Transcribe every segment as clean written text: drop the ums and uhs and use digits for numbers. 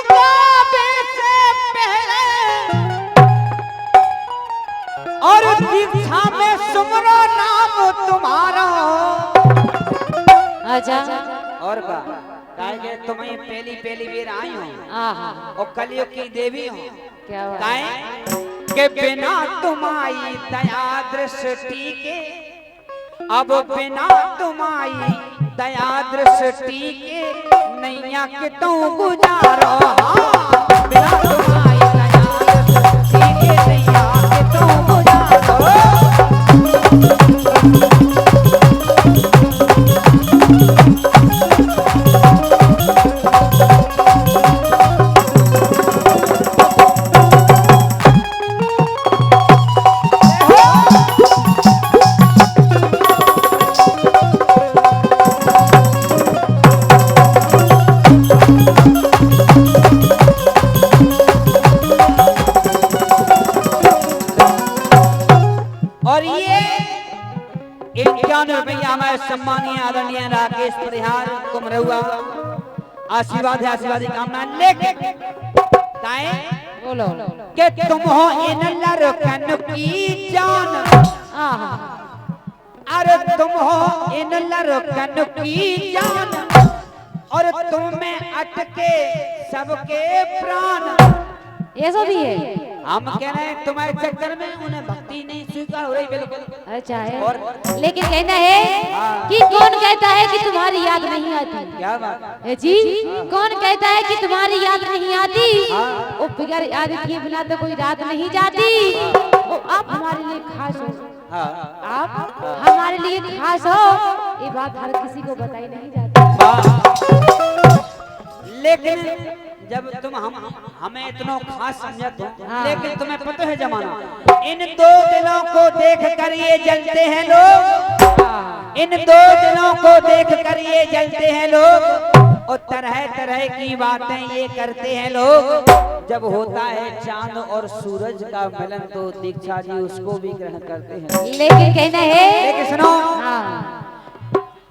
गावे से पहले और दीक्षा में सुमरो नाम तुम्हारा। अच्छा और का काहे तुम्हें पहली पहली बेर आई हूँ और कलयुग की देवी हूँ। क्या बात काहे के बिना तुम्हारी दया दृष्टि के, अब बिना तुम्हारी दया दृष्टि के नैया के तू गुजारो। बिना तुम्हारी दया दृष्टि के नैया के तू गुजारो। और ये 51 रुपया हमारे सम्मानीय आदरणीय राकेश परिहार कुमरहुआ आशीर्वाद है, आशीर्वाद की कामना लेके काहे बोलो कि तुम हो इन लड़कन की जान। अरे तुम हो इन लड़कन की जान और तुम में अटके सबके प्राण। ये सब भी है। हम कह रहे हैं तुम्हारे चक्कर में उन्हें भक्ति नहीं स्वीकार हो रही। बिल्कुल अच्छा है। और लेकिन कहना है कि कौन कहता है कि तुम्हारी याद नहीं आती। क्या बात है जी? कौन कहता है कि तुम्हारी याद नहीं आती? वो बिगर याद किए बिना तो कोई रात नहीं जाती। वो आप हमारे लिए खास हो। आप हमारे लिए खास हो, ये बात हर किसी को बताई नहीं जाती। लेकिन जब तुम हमें इतना खास समझते हो, लेकिन तुम्हें पता है जमाना इन दो दिलों को देख कर ये जलते हैं लोग। इन दो दिलों को देख कर ये जलते हैं लोग और तरह तरह की बातें ये करते हैं लोग। जब होता है चांद और सूरज का मिलन तो दीक्षा जी उसको भी ग्रहण करते हैं। लेकिन कहना है, लेकिन सुनो,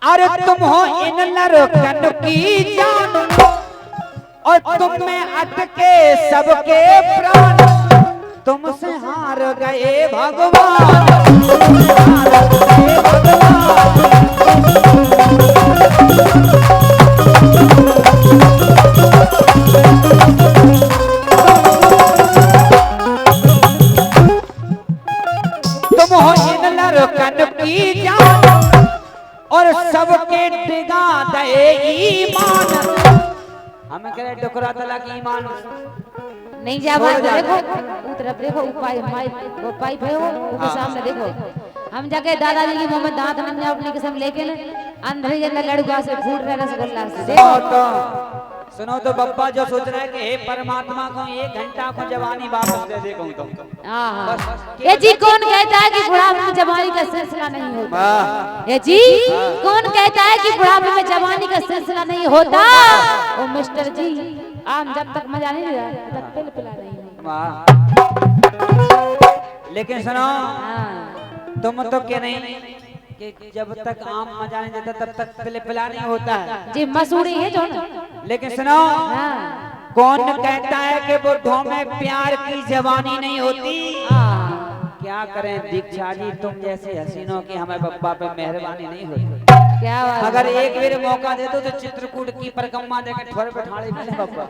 अरे तुम हो इन लड़कन की जान और तुम में अटके सबके प्राण। तुमसे हार गए भगवान, हार गए भगवान। तुम हो इन लड़कन की जान और सबके डिगा दे ईमान। हमें कह रहे डुकरा तला की ईमान नहीं जा बात देखो तरफ देखो उपाय वो पाइप है वो सामने देखो। हम जाके दादाजी की मुंह में दांत नन्हे अपनी कसम लेके अंदर के लड़का से फूट रहा रसगुल्ला से देखो। सुनो तो बप्पा जो सोच रहा है कि हे परमात्मा को 1 घंटा को जवानी वापस दे दे कहूं तो। ये जी कौन कहता है कि बुढ़ापे में जवानी का सिलसिला नहीं होता? ये जी कौन कहता है कि बुढ़ापे में जवानी का सिलसिला नहीं होता? ओ मिस्टर जी, आम जब तक मजा नहीं लिया तब पिल पिला नहीं। लेकिन सुनो, तुम तो क्या नहीं कि जब तक आम मजा नहीं देता तब तक पिल पिला नहीं होता है जी, मसूरी है जो ना। लेकिन सुनो, कौन कहता है कि बुढ़ों में प्यार की जवानी नहीं होती? क्या करें दीक्षा जी, तुम जैसे हसीनों की हमें बप्पा पे मेहरबानी नहीं होती। क्या अगर एक बार मौका दे दो तो चित्रकूट की परिक्रमा देकर ठोर पे ठाड़े मिले बप्पा।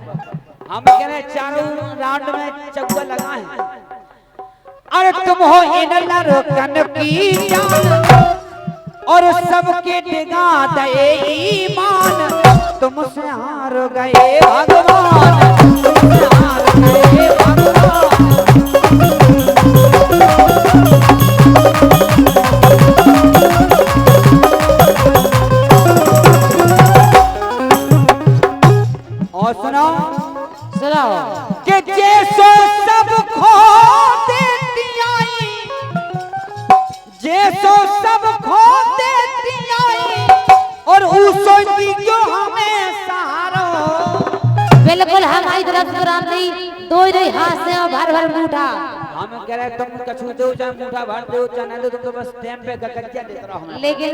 हम कह रहे चारों राउंड में चौका लगा है। अरे तुम हो इन लड़कन की जान और सबके डिगा दे ईमान। तुमसे हार गए भगवान, तुमसे हार गए भगवान। और सुनाओ कि जैसो सब खो देती आई, जैसो सब खो देती आई और उसो जो हमें सहारो। बिल्कुल हमारी तरफ कुरान नहीं दो ही हाथ से और भर भर मुठा। हम कह रहे तुम कछु दो चाहे मुठा भर दो चाहे नहीं दो, तुम तो बस टाइम पे गकच्चा देते रहो। लेकिन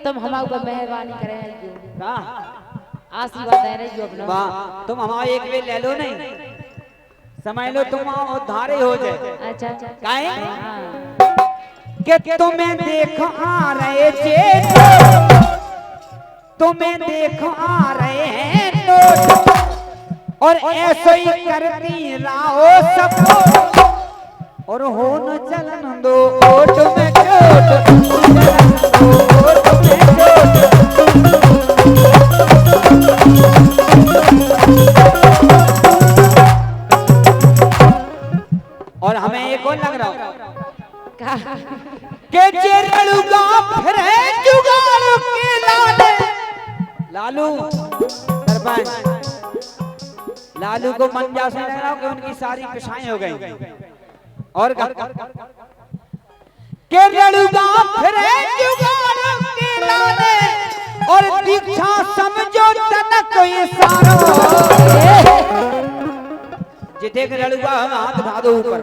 तुम हमारे ऊपर मेहरबानी करें। आशीर्वाद दे रही हो अपना। वाह तुम हमारे एक वे ले लो नहीं, समझ लो तुम उद्धारे हो जाए। अच्छा अच्छा काहे हाँ। कि तुम्हें देखो आ रहे चेत, तुम्हें देखो आ रहे हैं नोट, और ऐसे ही करती राहो सबको, और हो न चलन दो ओट में चोट, चलन दो ओट में चोट। और हमें एक और लग रहा के चेरलुगा फिरे जुगाड़ के लाले। लालू सरपंच, लालू को मंजा से लग रहा कि उनकी सारी पिछाएं हो गई। और के लड़ुगा फिरे जुगाड़ के लाले, और दीक्षा समझो तनक ये सारो। जिथे के लड़ुगा हाथ उठा दो ऊपर,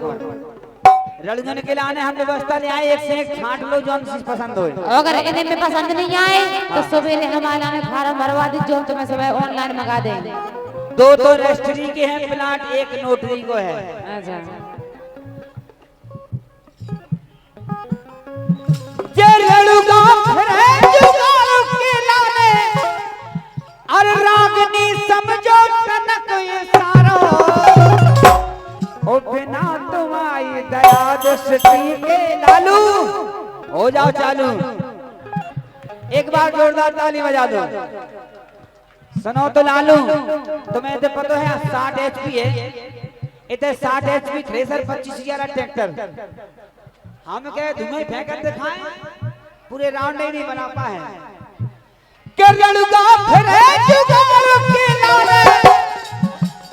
लड़गन के लाने हम व्यवस्था ले आए, एक से एक छांट लो जो चीज पसंद हो। अगर इन्हें में पसंद नहीं आए तो सवेरे हमारे में फार्म भरवा दी, जो तुम्हें सुबह ऑनलाइन मंगा देंगे। दो तो रजिस्ट्री के हैं प्लाट, एक नोटरी को है। अच्छा जे लड़ुगा फिरे जुगाड़ के लाने, अरे रागनी समझो तनक ये सारो। ओ बिना तुम्हारी दया दृष्टि के लालू हो जाओ चालू। एक बार जोरदार ताली बजा दो। सुनो तो लालू, तुम्हें तो पता है 60 HP है, इतने 60 HP थ्रेसर, 25,000 ट्रैक्टर। हम कहे धुएं फेंकर दिखाएं, पूरे राउंड नहीं बना पाए। के लड़ुगा फिरे जुगाड़ के लाले,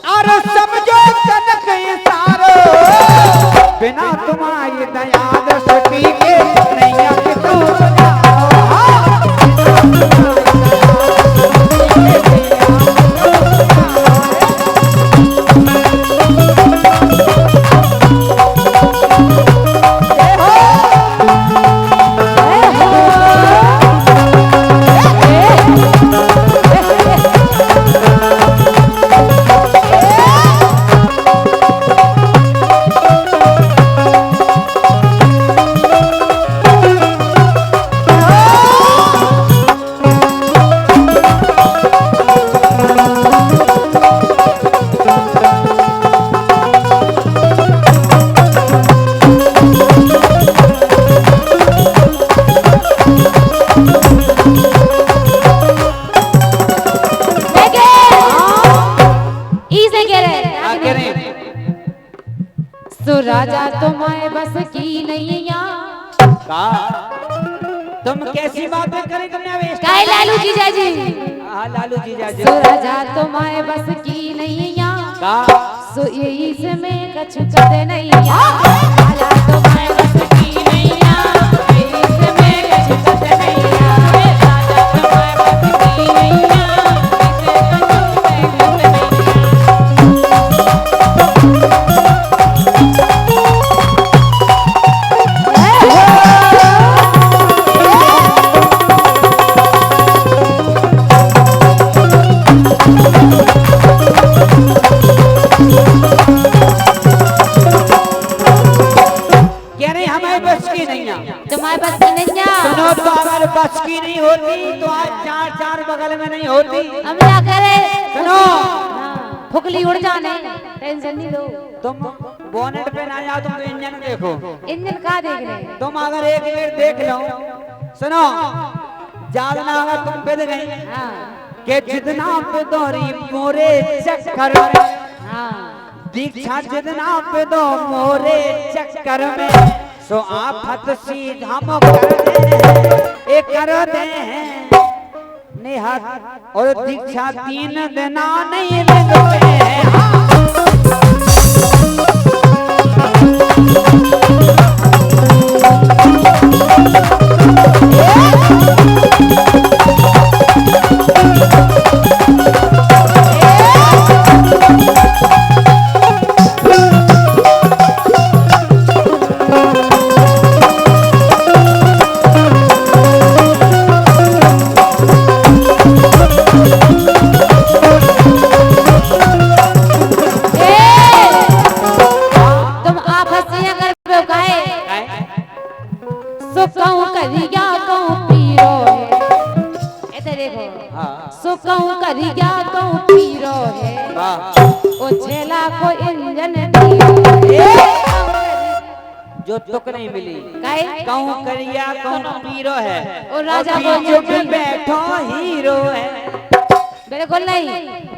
और समझो तनक ये सारो। बिना तुम्हारी दया दृष्टि के नैया के तू राजा तुम्हारे बस की नैया। तुम कैसी बातें करें तुमने? काय लालू जीजा जी? हाँ लालू जीजा जी। राजा तुम्हारे बस की नैया, सो यही से मैं कछ कदे नैया। राजा तुम्हारे बस की नैया, यही से मैं कछ कदे नैया। राजा तुम्हारे बस की नैया, इसे कछु मैं कदे तुम्हारे बस की नैया। सुनो तो अगर बस की नहीं होती तो आज 4-4 बगल में नहीं होती। हम क्या करे? सुनो फुकली उड़ जाने, टेंशन नहीं लो। तुम बोनेट पे ना जाओ, तुम तो इंजन देखो। इंजन का देख रहे? तुम अगर एक बार देख लो, सुनो ज्यादा ना अगर तुम पे दे गई के जितना पे दौरी मोरे चक्कर में, दीक्षा जितना पे दो मोरे चक्कर में, सो आफत सीधा कर दे निहत, और दीक्षा 3 दिना नहीं लगते हैं। ओ छेला को इंजन दियो जो तुक नहीं मिली काहे कहूँ करिया कहूँ पीरो है ओ राजा बीच में बैठो हीरो है। बिल्कुल नहीं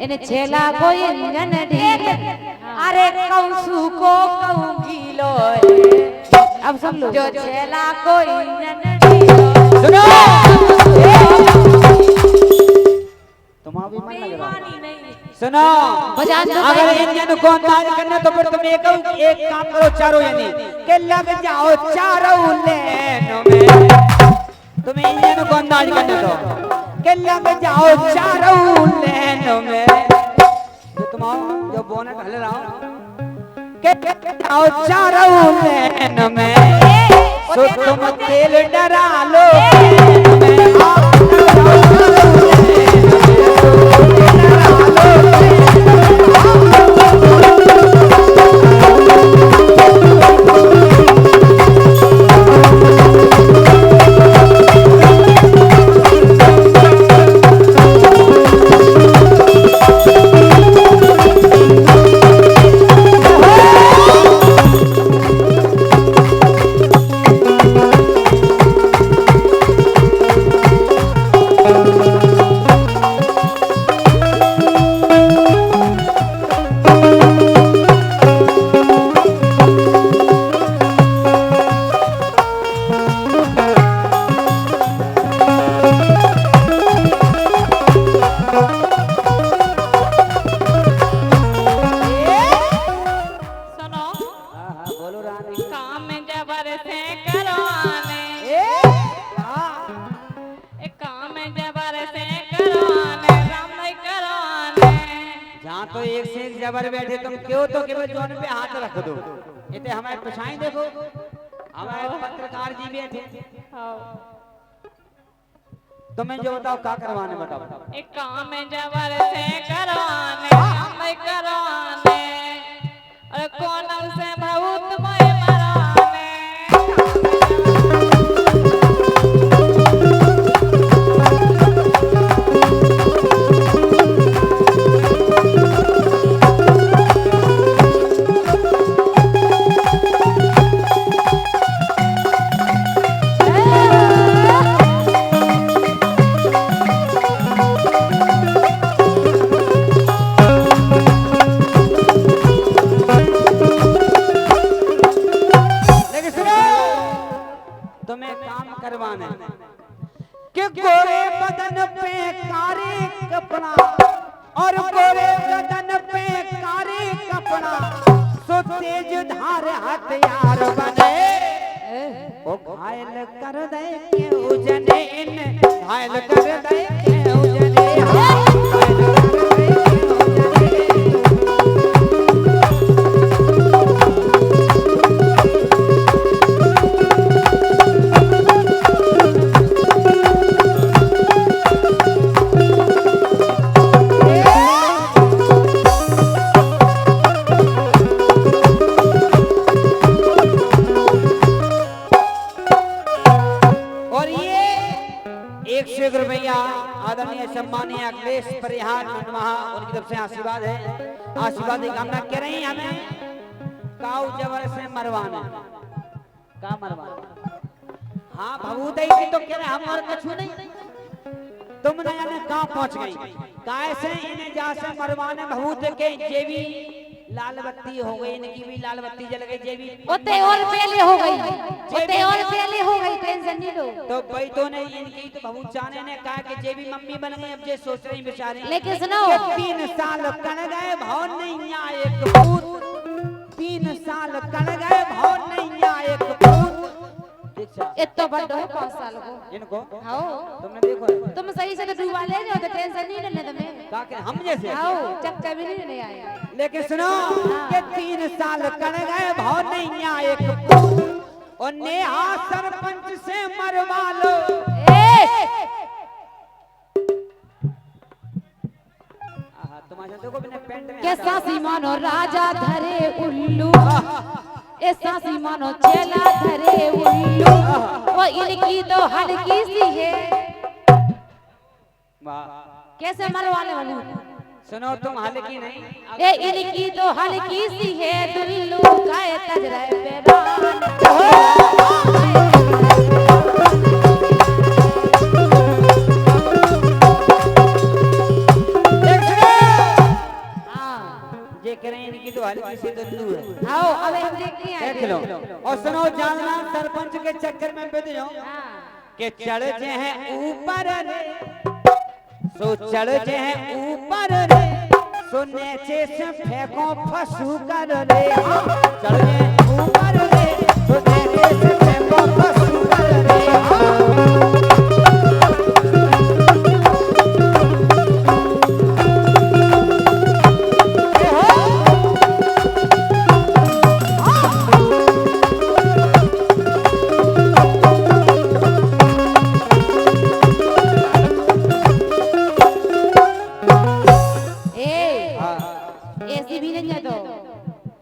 इन्हें छेला को इंजन दियो अरे कंसु को कहूँ गीलो है अब सब लोग जो छेला को इंजन दियो। सुनो तुम्हारा भी मन लग रहा है। नहीं सुनो बजा दो अगर भाई। इंजन को अंदाज करना तो फिर तुम एक काम करो चारों यानी के लग जाओ चारों लेनों में। तुम्हें इंजन को अंदाज करना तो के लग जाओ चारों लेनों में। जो तुम जो बोनट हल रहा हो के जाओ चारों लेनों में। सो तुम तेल डरा लो तो एक से एक जबर बैठे तुम क्यों तो केवल जोन पे हाथ रख दो। इतने हमारे पिछाई देखो हमारे पत्रकार जी बैठे तुम्हें जो बताओ क्या करवाने बताओ। एक काम जबर से करवाने हम करवाने और कौन से बहुत मोए मराने। कि गोरे बदन पे कारी कपड़ा और गोरे बदन पे कारी कपड़ा सो तेज धार हथियार बने ओ घायल कर दे के उजने इन घायल कर दे के उजने आदरणीय सम्मानीय अखिलेश परिहार मनमहा उनकी तरफ से आशीर्वाद है। आशीर्वाद की कामना कर रही हैं हमें काऊ जबर से मरवाना का मरवाना। हाँ भभूत ही तो कह रहे हम और कछु नहीं तुम न जाने कहाँ पहुंच गई कैसे इन्हें जा से मरवाने भभूत के जे भी लाल बत्ती हो गई इनकी भी लाल बत्ती जल गई जे भी ओते और पहले हो गई ओते और पहले हो गई टेंशन नहीं लो। तो भाई तो नहीं इनकी तो भभूत चाने ने कहा कि जे भी मम्मी बन गई अब जे सोच रही बेचारी लेकिन सुनो 3 साल कण गए भाव नहीं आए एक पूत 3 साल कण गए भाव नहीं आए एक पूत। इतना बड़ा है 5 साल को इनको हां तुमने देखो तुम सही से डूबा ले रहे हो तो टेंशन नहीं लेने तुम्हें का के हम जैसे आओ चक्कर भी नहीं आया। लेकिन सुनो कि 3 साल कण गए भाव नहीं आए एक पूत और नेहा सरपंच से मरवा लो। देखो बिना पेंट में कैसा सी मानो राजा धरे उल्लू ऐसा सी मानो चेला धरे उल्लू वो इनकी तो हल्की सी है। वाह कैसे मरवाने वाली सुनो तुम हल्की नहीं ए इनकी तो हल्की सी है दुल्लू खाए तजरा पेरान ये कह रहे हैं इनकी तो हल्की सी दुल्लू है। आओ अब हम देखते हैं देख लो और सुनो जानना सरपंच के चक्कर में बैठ जाओ के चढ़ जे हैं ऊपर रे सो चढ़ जे हैं ऊपर रे सो नीचे से फेंको फसू कर रे चढ़ जे ऊपर रे सो नीचे से फेंको फसू कर रे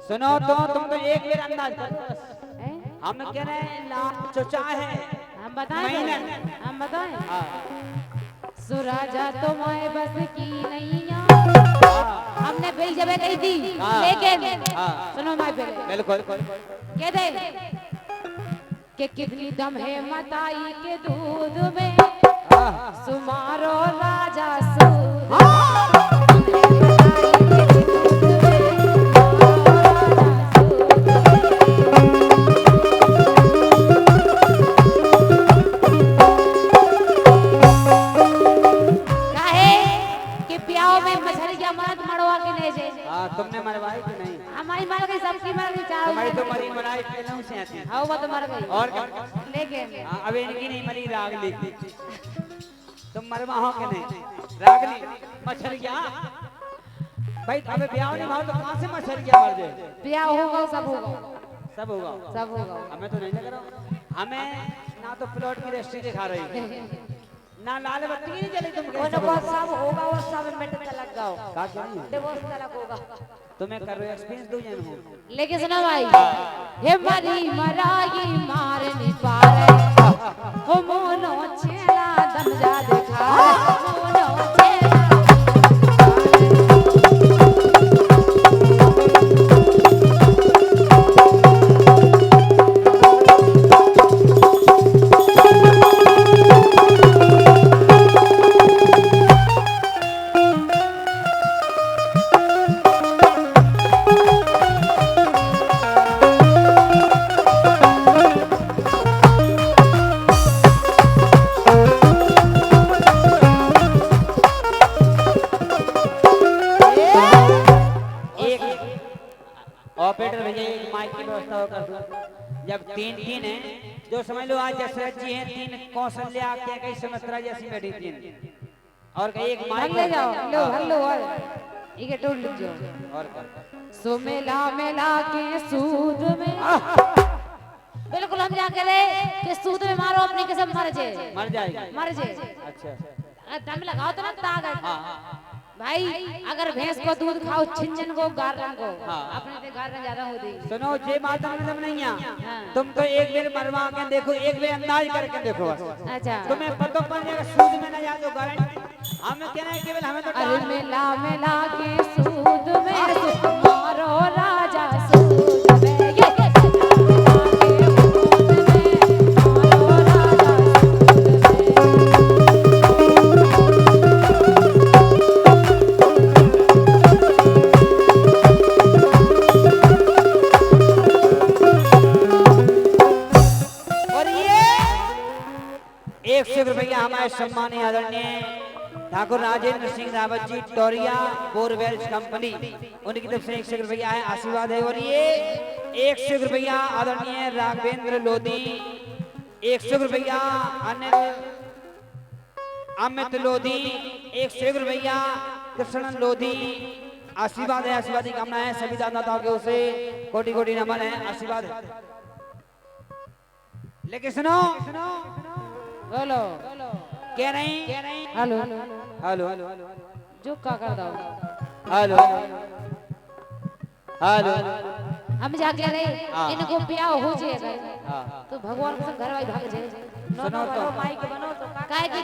सुनो तो तुम तो एक बार अंदाज कर हम कह रहे हैं लाख चचा है हम बताएं सुराजा तो मैं बस की नहीं हमने बिल जब कही थी लेकिन सुनो मैं बिल्कुल कह दे कि कितनी दम है मताई के दूध में सुमारो राजा तुमने मरवाई कि नहीं? हमारी मर गई, सबकी मर गई, चारों तुम्हारी तो मरी मराई पहले से आती है। हाँ वो तो मर गई और क्या? लेकिन अब इनकी नहीं मरी रागली तुम मरवाओ कि नहीं? रागली मछलिया भाई अबे ब्याह नहीं भाव तो कहाँ से मछलिया मर जाए? ब्याह होगा सब होगा सब होगा सब होगा। हमें तो नहीं लग रहा, हमें ना तो प्लॉट की रजिस्ट्री दिखा रही ना लाल बत्ती नहीं जली तुम कैसे वो सब होगा वो सब मिनट तक गाओ का क्या नहीं डिवोर्स तक होगा तुम्हें कर रहे एक्सपीरियंस दो जन हो। लेकिन सुनो भाई हे मरी मराई मार नहीं पारे हो मोनो छेला दम जा देखा मोनो छेला ऑपरेटर भैया एक माइक की व्यवस्था कर दो। जब तीन तीन है जो समझ लो आज दशरथ जी हैं, तीन कौशल्या क्या कई सुमित्रा जैसी बैठी तीन और कई एक माइक ले जाओ लो हेलो ये टोल लिख जाओ और सो मेला मेला के सूद में बिल्कुल हम जा करे कि सूद में मारो अपनी कसम मर जाएगी मर जाए। अच्छा दम लगाओ तो ना ताकत भाई अगर भैंस को दूध खाओ छिंजन को गार्डन को अपने से गार्डन ज्यादा होती। सुनो जे माता मतलब नहीं है तुम तो एक बार मरवा के देखो, एक बार अंदाज करके देखो बस। अच्छा तुम्हें पता पड़ जाएगा सूद में ना जा तो गारंटी हम कहना है केवल हमें तो अरे मेला मेला के सूद में मारो राजा सूद में ये ₹100 हमारे सम्मानीय आदरणीय ठाकुर राजेंद्र सिंह रावत जी टोरिया बोरवेल्स कंपनी उनकी तरफ से ₹100 है, आशीर्वाद है। और ये ₹100 आदरणीय राघवेंद्र लोधी, ₹100 अमित लोधी, ₹100 कृष्ण लोधी। आशीर्वाद है, आशीर्वाद की कामना है सभी दाताओं के उसे कोटि कोटि नमन है, आशीर्वाद है। लेकिन सुनो बोलो क्या नहीं हेलो हेलो जो का कर दो हेलो हेलो हम जाके रहे इनको ब्याह हो जाएगा हाँ तो भगवान को घर भाई भाग जाए सुनो तो माइक बनो तो काहे